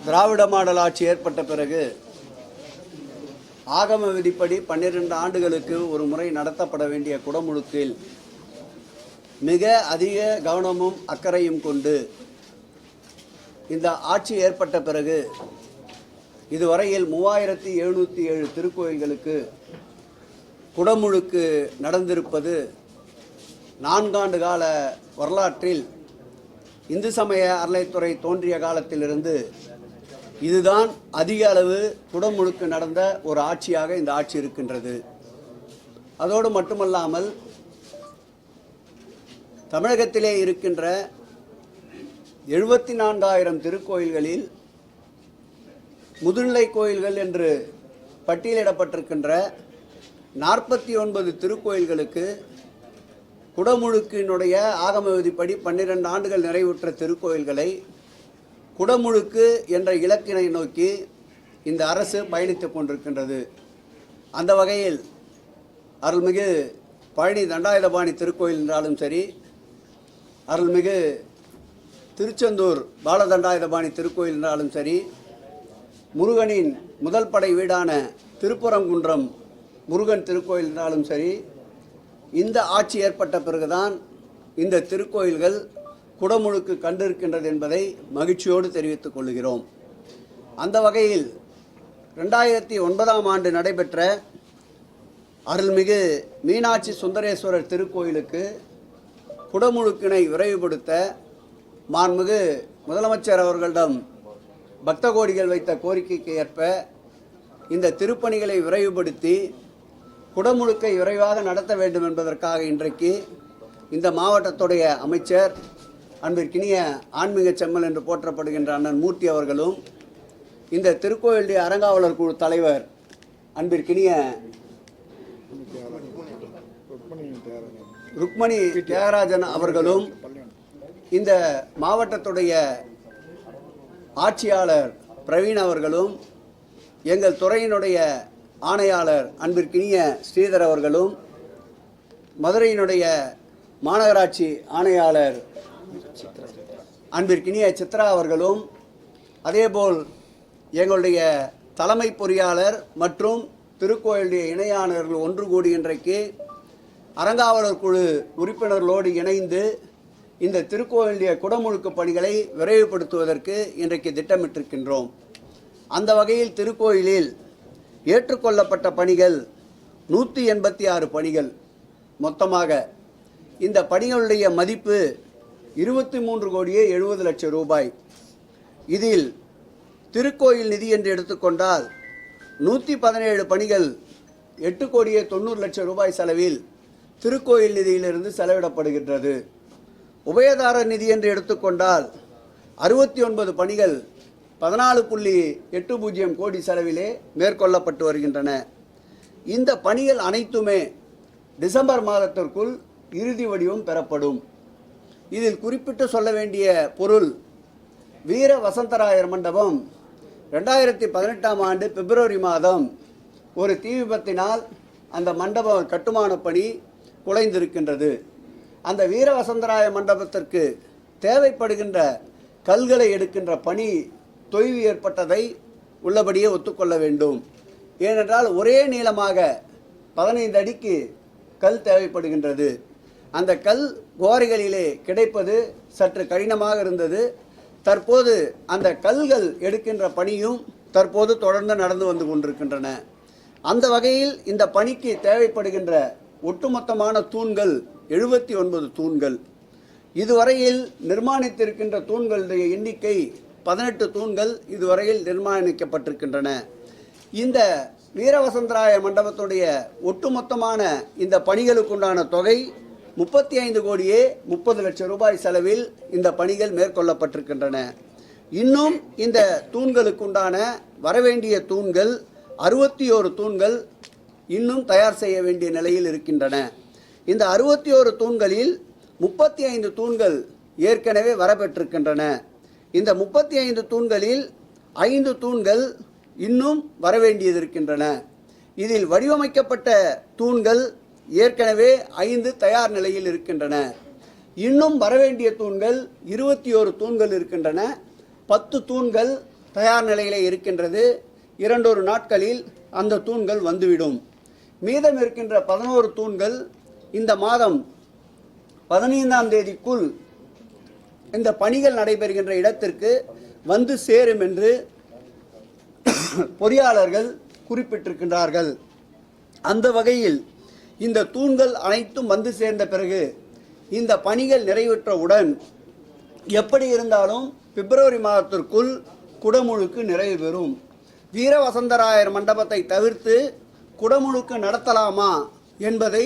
திராவிட model ஆட்சி ஏற்பட்ட பிறகு ஆகம விதிப்படி 12 ஆண்டுகளுக்கு ஒரு முறை நடத்தப்பட வேண்டிய குடமுழுக்கில் மிக அதிக கவனமும் அக்கறையும் கொண்டு இந்த ஆட்சி ஏற்பட்ட பிறகு இதுவரையில் 3707 திருக்கோயில்களுக்கு குடமுழுக்கு நடந்திருப்பது 4 ஆண்டு கால வரலாற்றில் இந்து சமய அறநிலைத்துறை தோன்றிய காலத்திலிருந்து இதுதான் அதிக அளவு குடமுழுக்கு நடந்த ஒரு ஆட்சியாக இந்த ஆட்சி இருக்கின்றது. அதோடு மட்டுமல்லாமல் தமிழகத்திலே இருக்கின்ற 74,000 திருக்கோயில்களில் முதுநிலை கோயில்கள் என்று பட்டியலிடப்பட்டிருக்கின்ற 49 திருக்கோயில்களுக்கு குடமுழுக்கினுடைய ஆகம விதிப்படி 12 ஆண்டுகள் நிறைவுற்ற திருக்கோயில்களை குடமுழுக்கு என்ற இலக்கினை நோக்கி இந்த அரசு பயணித்துக் கொண்டிருக்கின்றது. அந்த வகையில் அருள்மிகு பழனி தண்டாயுதபாணி திருக்கோயில் என்றாலும் சரி, அருள்மிகு திருச்செந்தூர் பாலதண்டாயுதபாணி திருக்கோயில் என்றாலும் சரி, முருகனின் முதல் படை வீடான திருப்பரங்குன்றம் முருகன் திருக்கோயில் என்றாலும் சரி, இந்த ஆட்சி ஏற்பட்ட பிறகுதான் இந்த திருக்கோயில்கள் குடமுழுக்கு கண்டிருக்கின்றது என்பதை மகிழ்ச்சியோடு தெரிவித்துக் கொள்கிறோம். அந்த வகையில் 2009ஆம் ஆண்டு நடைபெற்ற அருள்மிகு மீனாட்சி சுந்தரேஸ்வரர் திருக்கோயிலுக்கு குடமுழுக்கினை விரைவுபடுத்த மாண்புமிகு முதலமைச்சர் அவர்களிடம் பக்த கோடிகள் வைத்த கோரிக்கைக்கு ஏற்ப இந்த திருப்பணிகளை விரைவுபடுத்தி குடமுழுக்கை விரைவாக நடத்த வேண்டும் என்பதற்காக இன்றைக்கு இந்த மாவட்டத்துடைய அமைச்சர் அன்பிற்கினிய ஆன்மீக செம்மல் என்று போற்றப்படுகின்ற அண்ணன் மூர்த்தி அவர்களும், இந்த திருக்கோயிலுடைய அறங்காவலர் குழு தலைவர் அன்பிற்கினிய ருக்மணி தியாகராஜன் அவர்களும், இந்த மாவட்டத்துடைய ஆட்சியாளர் பிரவீன் அவர்களும், எங்கள் துறையினுடைய ஆணையாளர் அன்பிற்கினிய ஸ்ரீதர் அவர்களும், மதுரையினுடைய மாநகராட்சி ஆணையாளர் அன்பிற்கினிய சித்ரா அவர்களும், அதேபோல் எங்களுடைய தலைமை பொறியாளர் மற்றும் திருக்கோயிலுடைய இணையாளர்கள் ஒன்று கூடி இன்றைக்கு அறங்காவலர் குழு உறுப்பினர்களோடு இணைந்து இந்த திருக்கோயிலுடைய குடமுழுக்கு பணிகளை விரைவுபடுத்துவதற்கு இன்றைக்கு திட்டமிட்டிருக்கின்றோம். அந்த வகையில் திருக்கோயிலில் ஏற்றுக்கொள்ளப்பட்ட பணிகள் 186 பணிகள். மொத்தமாக இந்த பணிகளுடைய மதிப்பு 23,70,00,000 ரூபாய். இதில் திருக்கோயில் நிதி என்று எடுத்துக்கொண்டால் 117 பணிகள் 8,90,00,000 ரூபாய் செலவில் திருக்கோயில் நிதியிலிருந்து செலவிடப்படுகின்றது. உபயதாரர் நிதி என்று எடுத்துக்கொண்டால் 69 பணிகள் 14.80 கோடி செலவிலே மேற்கொள்ளப்பட்டு வருகின்றன. இந்த பணிகள் அனைத்துமே டிசம்பர் மாதத்திற்குள் இறுதி வடிவம் பெறப்படும். இதில் குறிப்பிட்டு சொல்ல வேண்டிய பொருள், வீர வசந்தராயர் மண்டபம் 2018ஆம் ஆண்டு பிப்ரவரி மாதம் ஒரு தீ விபத்தினால் அந்த மண்டப கட்டுமான பணி குலைந்திருக்கின்றது. அந்த வீர வசந்தராய மண்டபத்திற்கு தேவைப்படுகின்ற கல்களை எடுக்கின்ற பணி தொய்வு ஏற்பட்டதை உள்ளபடியே ஒத்துக்கொள்ள வேண்டும். ஏனென்றால் ஒரே நீளமாக 15 அடிக்கு கல் தேவைப்படுகின்றது. அந்த கல் கோரைகளிலே கிடைப்பது சற்று கடினமாக இருந்தது. தற்போது அந்த கல்கள் எடுக்கின்ற பணியும் தற்போது தொடர்ந்து நடந்து வந்து கொண்டிருக்கின்றன. அந்த வகையில் இந்த பணிக்கு தேவைப்படுகின்ற ஒட்டுமொத்தமான தூண்கள் 79 தூண்கள். இதுவரையில் நிர்மாணித்திருக்கின்ற தூண்களுடைய எண்ணிக்கை 18 தூண்கள் இதுவரையில் நிர்மாணிக்கப்பட்டிருக்கின்றன. இந்த வீரவசந்தராய மண்டபத்துடைய ஒட்டுமொத்தமான இந்த பணிகளுக்குண்டான தொகை 35,30,00,000 ரூபாய் செலவில் இந்த பணிகள் மேற்கொள்ளப்பட்டிருக்கின்றன. இன்னும் இந்த தூண்களுக்குண்டான வரவேண்டிய தூண்கள் 61 தூண்கள் இன்னும் தயார் செய்ய வேண்டிய நிலையில் இருக்கின்றன. இந்த 61 தூண்களில் 35 தூண்கள் ஏற்கனவே வரப்பெற்றிருக்கின்றன. இந்த 35 தூண்களில் 5 தூண்கள் இன்னும் வரவேண்டியது இருக்கின்றன. இதில் வடிவமைக்கப்பட்ட தூண்கள் ஏற்கனவே 5 தயார் நிலையில் இருக்கின்றன. இன்னும் வரவேண்டிய தூண்கள் 21 தூண்கள் இருக்கின்றன. 10 தூண்கள் தயார் நிலையிலே இருக்கின்றது. 2 நாட்களில் அந்த தூண்கள் வந்துவிடும். மீதம் இருக்கின்ற 11 தூண்கள் இந்த மாதம் 15ஆம் தேதிக்குள் இந்த பணிகள் நடைபெறுகின்ற இடத்திற்கு வந்து சேரும் என்று பொறியாளர்கள் குறிப்பிட்டிருக்கின்றார்கள். அந்த வகையில் இந்த தூண்கள் அனைத்தும் வந்து சேர்ந்த பிறகு இந்த பணிகள் நிறைவுற்றவுடன் எப்படி இருந்தாலும் பிப்ரவரி மாதத்திற்குள் குடமுழுக்கு நிறைவு பெறும். வீரவசந்தராயர் மண்டபத்தை தவிர்த்து குடமுழுக்கு நடத்தலாமா என்பதை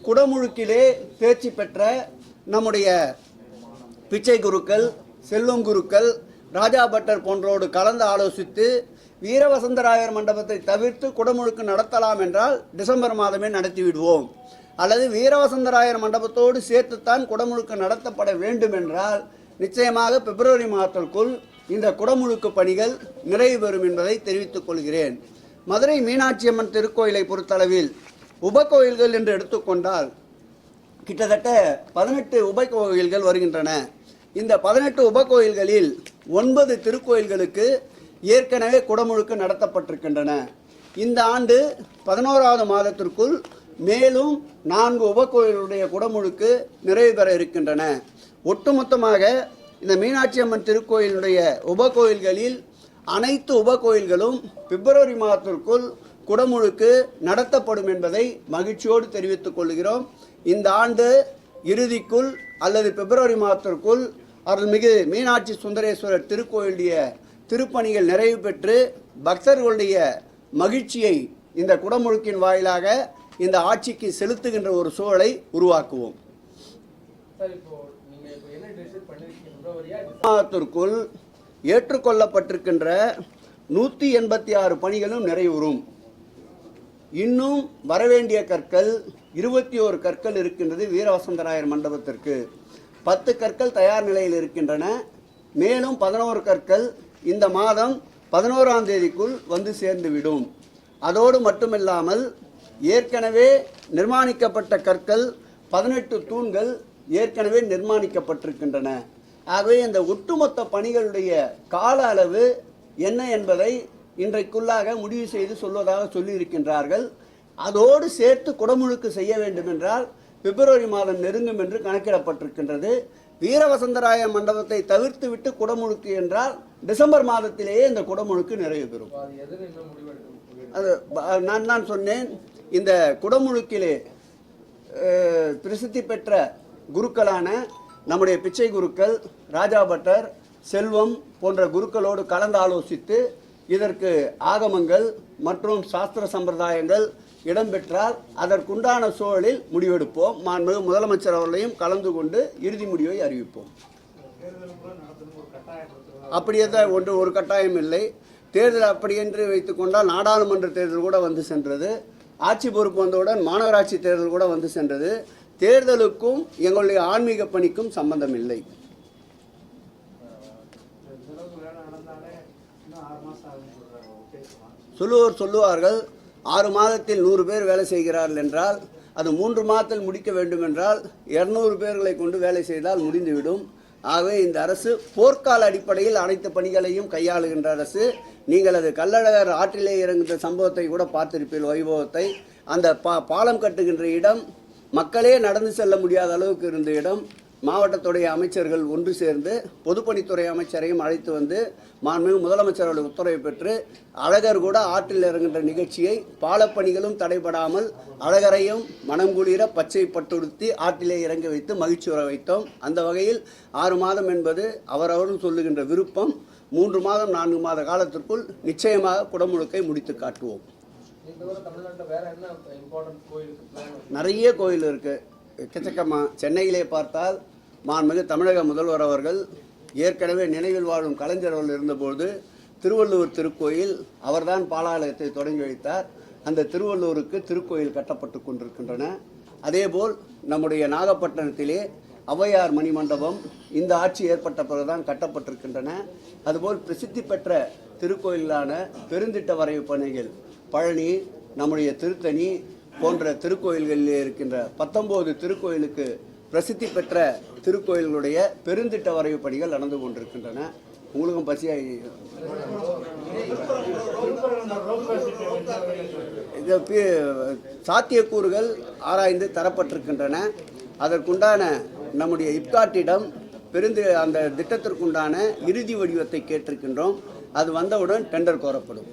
குடமுழுக்கிலே தேர்ச்சி பெற்ற நம்முடைய பிச்சை குருக்கள், செல்வம் குருக்கள், ராஜா பட்டர் போன்றோடு கலந்து ஆலோசித்து வீரவசந்தராயர் மண்டபத்தை தவிர்த்து குடமுழுக்கு நடத்தலாம் என்றால் டிசம்பர் மாதமே நடத்திவிடுவோம். அல்லது வீரவசந்தராயர் மண்டபத்தோடு சேர்த்துத்தான் குடமுழுக்கு நடத்தப்பட வேண்டும் என்றால் நிச்சயமாக பிப்ரவரி மாதத்திற்குள் இந்த குடமுழுக்கு பணிகள் நிறைவு பெறும் என்பதை தெரிவித்துக் கொள்கிறேன். மதுரை மீனாட்சி அம்மன் திருக்கோயிலை பொறுத்தளவில் உபகோயில்கள் என்று எடுத்துக்கொண்டால் கிட்டத்தட்ட 18 உபகோயில்கள் வருகின்றன. இந்த 18 உபகோயில்களில் 9 திருக்கோயில்களுக்கு ஏற்கனவே குடமுழுக்கு நடத்தப்பட்டிருக்கின்றன. இந்த ஆண்டு 11ஆவது மாதத்திற்குள் மேலும் 4 உபகோயிலுடைய குடமுழுக்கு நிறைவு பெற இருக்கின்றன. ஒட்டுமொத்தமாக இந்த மீனாட்சி அம்மன் திருக்கோயிலுடைய உபகோயில்களில் அனைத்து உபகோயில்களும் பிப்ரவரி மாதத்திற்குள் குடமுழுக்கு நடத்தப்படும் என்பதை மகிழ்ச்சியோடு தெரிவித்துக் கொள்கிறோம். இந்த ஆண்டு இறுதிக்குள் அல்லது பிப்ரவரி மாதத்திற்குள் அருள்மிகு மீனாட்சி சுந்தரேஸ்வரர் திருக்கோயிலுடைய திருப்பணிகள் நிறைவு பெற்று பக்தர்களுடைய மகிழ்ச்சியை இந்த குடமுழுக்கின் வாயிலாக இந்த ஆட்சிக்கு செலுத்துகின்ற ஒரு சூழலை உருவாக்குவோம். மாதத்திற்குள் ஏற்றுக்கொள்ளப்பட்டிருக்கின்ற 186 பணிகளும் நிறைவுறும். இன்னும் வரவேண்டிய கற்கள் 21 கற்கள் இருக்கின்றது. வீரவசந்தராயர் மண்டபத்திற்கு 10 கற்கள் தயார் நிலையில் இருக்கின்றன. மேலும் 11 கற்கள் இந்த மாதம் 11ஆம் தேதிக்குள் வந்து சேர்ந்துவிடும். அதோடு மட்டுமில்லாமல் ஏற்கனவே நிர்மாணிக்கப்பட்ட கற்கள் 18 தூண்கள் ஏற்கனவே நிர்மாணிக்கப்பட்டிருக்கின்றன. ஆகவே இந்த ஒட்டுமொத்த பணிகளுடைய கால அளவு என்ன என்பதை இன்றைக்குள்ளாக முடிவு செய்து சொல்வதாக சொல்லியிருக்கின்றார்கள். அதோடு சேர்த்து குடமுழுக்கு செய்ய வேண்டும் என்றால் பிப்ரவரி மாதம் நெருங்கும் என்று கணக்கிடப்பட்டிருக்கின்றது. வீரவசந்தராயர் மண்டபத்தை தவிர்த்து விட்டு குடமுழுக்கு என்றால் டிசம்பர் மாதத்திலேயே இந்த குடமுழுக்கு நிறைவு பெறும். அது நான் சொன்னேன், இந்த குடமுழுக்கிலே பிரசித்தி பெற்ற குருக்களான நம்முடைய பிச்சை குருக்கள், ராஜா பட்டர், செல்வம் போன்ற குருக்களோடு கலந்து ஆலோசித்து இதற்கு ஆகமங்கள் மற்றும் சாஸ்திர சம்பிரதாயங்கள் இடம்பெற்றால் அதற்குண்டான சூழலில் முடிவெடுப்போம். மாண்புமிகு முதலமைச்சர் அவர்களையும் கலந்து கொண்டு இறுதி முடிவை அறிவிப்போம். அப்படியே தான் ஒரு கட்டாயம் இல்லை. தேர்தல் அப்படி என்று வைத்துக்கொண்டால் நாடாளுமன்ற தேர்தல் கூட வந்து சென்றது. ஆட்சி பொறுப்பு வந்தவுடன் மாநகராட்சி தேர்தல் கூட வந்து சென்றது. தேர்தலுக்கும் எங்களுடைய ஆன்மீக பணிக்கும் சம்பந்தம் இல்லை. சொல்லுவார்கள் 6 மாதத்தில் 100 பேர் வேலை செய்கிறார்கள் என்றால் அது 3 மாதத்தில் முடிக்க வேண்டும் என்றால் 200 பேர்களை கொண்டு வேலை செய்தால் முடிந்துவிடும். ஆகவே இந்த அரசு போர்க்கால அடிப்படையில் அனைத்து பணிகளையும் கையாளுகின்ற அரசு. நீங்கள் அது கள்ளழகர் ஆற்றிலே இறங்குகின்ற சம்பவத்தை கூட பார்த்திருப்பீர்கள், வைபவத்தை. அந்த பாலம் கட்டுகின்ற இடம் மக்களே நடந்து செல்ல முடியாத அளவுக்கு இருந்த இடம். மாவட்டத்துடைய அமைச்சர்கள் ஒன்று சேர்ந்து பொதுப்பணித்துறை அமைச்சரையும் அழைத்து வந்து மாண்புமிகு முதலமைச்சருடைய உத்தரவை பெற்று அழகர் கூட ஆற்றில் இறங்குகின்ற நிகழ்ச்சியை பாலப்பணிகளும் தடைபடாமல் அழகரையும் மனம் குளிர பச்சை பட்டுடுத்தி ஆற்றிலே இறங்கி வைத்து மகிழ்ச்சி வர வைத்தோம். அந்த வகையில் 6 மாதம் என்பது அவரவரும் சொல்லுகின்ற விருப்பம். 3 மாதம் 4 மாத காலத்திற்குள் நிச்சயமாக குடமுழுக்கை முடித்து காட்டுவோம். நிறைய கோயில் இருக்கு, எக்கச்சக்கமாக. சென்னையிலே பார்த்தால் மாண்புமிகு தமிழக முதல்வர் அவர்கள் ஏற்கனவே நினைவில் வாழும் கலைஞர் அவர்கள் இருந்தபோது திருவள்ளுவர் திருக்கோயில் அவர்தான் பாலாலயத்தை தொடங்கி வைத்தார். அந்த திருவள்ளுவருக்கு திருக்கோயில் கட்டப்பட்டு கொண்டிருக்கின்றன. அதேபோல் நம்முடைய நாகப்பட்டினத்திலே ஔவையார் மணிமண்டபம் இந்த ஆட்சி ஏற்பட்ட பிறகுதான் கட்டப்பட்டிருக்கின்றன. அதுபோல் பிரசித்தி பெற்ற திருக்கோயிலான பெருந்திட்ட வரைவு பணிகள் பழனி, நம்முடைய திருத்தணி போன்ற திருக்கோயில்களிலே இருக்கின்ற 19 திருக்கோயிலுக்கு பிரசித்தி பெற்ற திருக்கோயில்களுடைய பெருந்திட்ட வரைவு பணிகள் நடந்து கொண்டிருக்கின்றன. உங்களுக்கும் பசியாகி இந்த சாத்தியக்கூறுகள் ஆராய்ந்து தரப்பட்டிருக்கின்றன. அதற்குண்டான நம்முடைய இப்காட்டிடம் அந்த திட்டத்திற்குண்டான இறுதி வடிவத்தை கேட்டிருக்கின்றோம். அது வந்தவுடன் டெண்டர் கோரப்படும்.